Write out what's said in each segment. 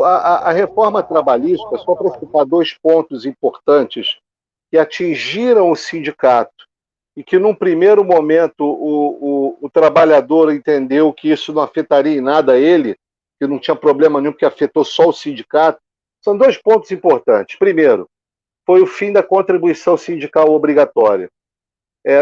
A reforma trabalhista, só para citar dois pontos importantes que atingiram o sindicato e que, num primeiro momento, o trabalhador entendeu que isso não afetaria em nada ele, que não tinha problema nenhum, porque afetou só o sindicato, são dois pontos importantes. Primeiro, foi o fim da contribuição sindical obrigatória.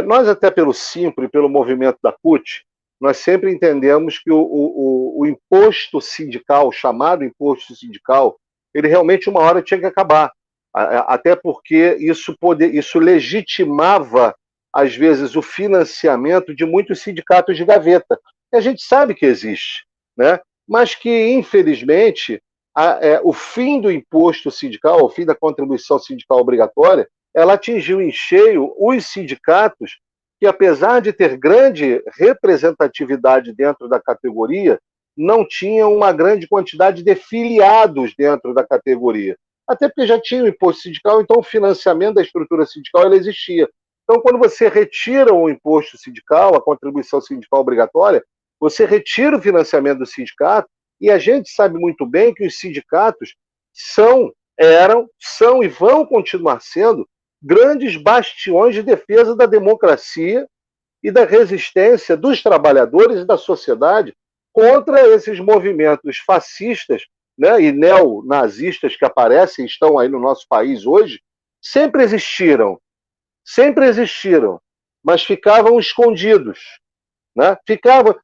Nós, até pelo Simpro e pelo movimento da CUT, nós sempre entendemos que o imposto sindical, chamado imposto sindical, ele realmente uma hora tinha que acabar. Até porque isso legitimava, às vezes, o financiamento de muitos sindicatos de gaveta. E a gente sabe que existe, né? Mas que, infelizmente, o fim do imposto sindical, o fim da contribuição sindical obrigatória, ela atingiu em cheio os sindicatos que, apesar de ter grande representatividade dentro da categoria, não tinham uma grande quantidade de filiados dentro da categoria. Até porque já tinha o imposto sindical, então o financiamento da estrutura sindical ela existia. Então, quando você retira o imposto sindical, a contribuição sindical obrigatória, você retira o financiamento do sindicato, e a gente sabe muito bem que os sindicatos são e vão continuar sendo grandes bastiões de defesa da democracia e da resistência dos trabalhadores e da sociedade contra esses movimentos fascistas, né, e neonazistas que aparecem, estão aí no nosso país hoje, sempre existiram, mas ficavam escondidos, né?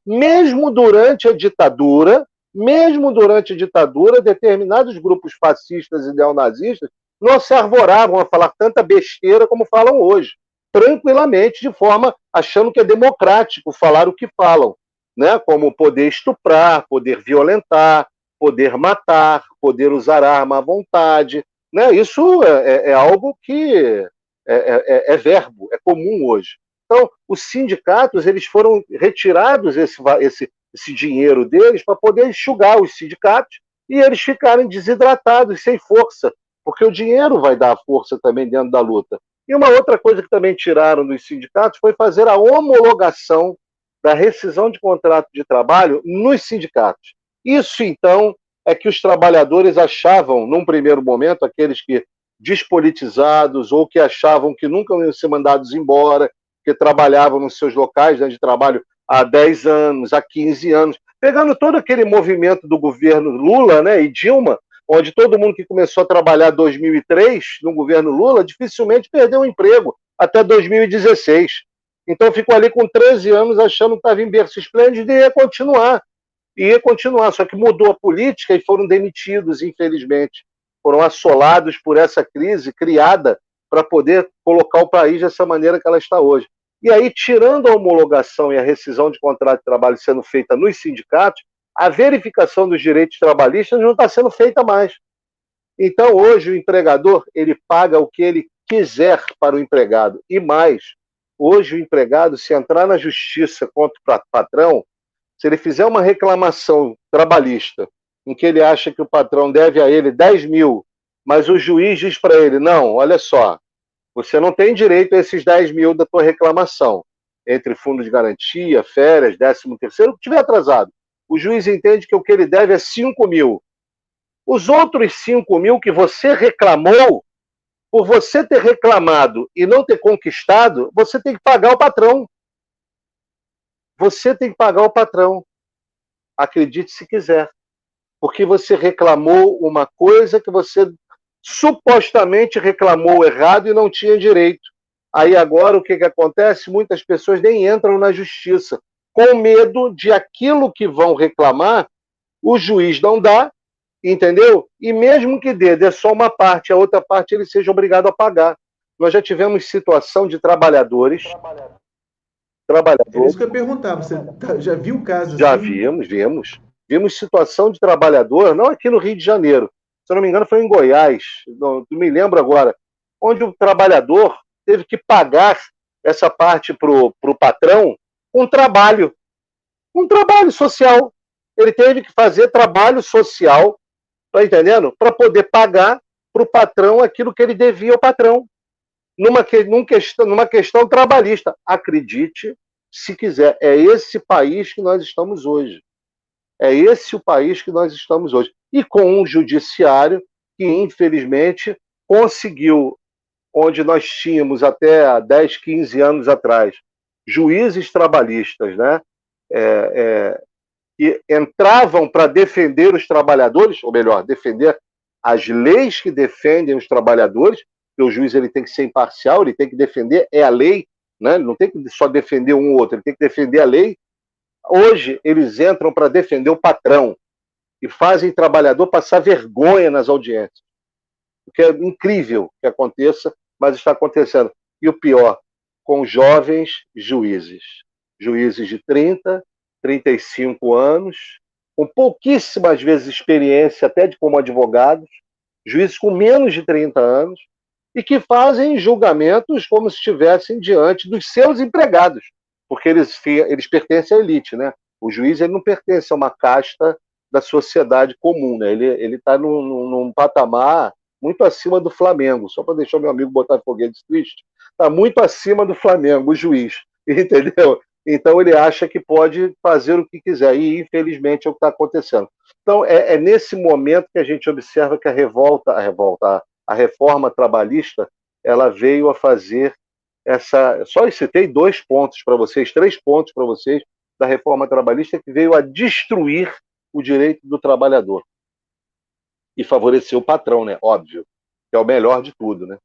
Mesmo durante a ditadura, determinados grupos fascistas e neonazistas não se arvoravam a falar tanta besteira como falam hoje, tranquilamente, de forma achando que é democrático falar o que falam, né? Como poder estuprar, poder violentar, poder matar, poder usar arma à vontade, né? Isso é algo que verbo, é comum hoje. Então, os sindicatos eles foram retirados esse dinheiro deles para poder enxugar os sindicatos e eles ficarem desidratados, sem força, porque o dinheiro vai dar força também dentro da luta. E uma outra coisa que também tiraram dos sindicatos foi fazer a homologação da rescisão de contrato de trabalho nos sindicatos. Isso, então, é que os trabalhadores achavam, num primeiro momento, aqueles que despolitizados ou que achavam que nunca iam ser mandados embora, que trabalhavam nos seus locais, né, de trabalho há 10 anos, há 15 anos, pegando todo aquele movimento do governo Lula, né, e Dilma, onde todo mundo que começou a trabalhar em 2003, no governo Lula, dificilmente perdeu o emprego até 2016. Então ficou ali com 13 anos achando que estava em berço esplêndido e ia continuar, só que mudou a política e foram demitidos, infelizmente. Foram assolados por essa crise criada para poder colocar o país dessa maneira que ela está hoje. E aí, tirando a homologação e a rescisão de contrato de trabalho sendo feita nos sindicatos, a verificação dos direitos trabalhistas não está sendo feita mais. Então, hoje, o empregador ele paga o que ele quiser para o empregado. E mais, hoje o empregado, se entrar na justiça contra o patrão, se ele fizer uma reclamação trabalhista em que ele acha que o patrão deve a ele 10 mil, mas o juiz diz para ele, não, olha só, você não tem direito a esses 10 mil da tua reclamação, entre fundo de garantia, férias, 13º, o que tiver atrasado. O juiz entende que o que ele deve é 5 mil. Os outros 5 mil que você reclamou, por você ter reclamado e não ter conquistado, você tem que pagar o patrão. Você tem que pagar o patrão. Acredite se quiser. Porque você reclamou uma coisa que você supostamente reclamou errado e não tinha direito. Aí agora o que acontece? Muitas pessoas nem entram na justiça, com medo de aquilo que vão reclamar, o juiz não dá, entendeu? E mesmo que dê só uma parte, a outra parte ele seja obrigado a pagar. Nós já tivemos situação de trabalhadores. É isso que eu ia perguntar. Você já viu casos Já assim? vimos situação de trabalhador, não aqui no Rio de Janeiro, se eu não me engano foi em Goiás, não me lembro agora, onde o trabalhador teve que pagar essa parte para o patrão um trabalho social. Ele teve que fazer trabalho social, tá entendendo? Para poder pagar para o patrão aquilo que ele devia ao patrão, numa questão trabalhista. Acredite, se quiser, é esse país que nós estamos hoje. É esse o país que nós estamos hoje. e com um judiciário que, infelizmente, conseguiu, onde nós tínhamos até há 10, 15 anos atrás, juízes trabalhistas, né, que entravam para defender os trabalhadores, ou melhor, defender as leis que defendem os trabalhadores, porque o juiz ele tem que ser imparcial, ele tem que defender a lei, né? Ele não tem que só defender um ou outro, ele tem que defender a lei. Hoje, eles entram para defender o patrão e fazem o trabalhador passar vergonha nas audiências. O que é incrível que aconteça, mas está acontecendo. E o pior, com jovens juízes. Juízes de 30, 35 anos, com pouquíssimas vezes experiência, até de como advogados, juízes com menos de 30 anos, e que fazem julgamentos como se estivessem diante dos seus empregados, porque eles pertencem à elite, né? O juiz ele não pertence a uma casta da sociedade comum, né? Ele está num patamar muito acima do Flamengo, só para deixar meu amigo botar foguete triste, está muito acima do Flamengo, o juiz, entendeu? Então ele acha que pode fazer o que quiser, e infelizmente é o que está acontecendo. Então é nesse momento que a gente observa que a reforma trabalhista, ela veio a fazer essa. Só eu citei 2 pontos para vocês, 3 pontos para vocês da reforma trabalhista que veio a destruir o direito do trabalhador e favorecer o patrão, né? Óbvio, que é o melhor de tudo, né?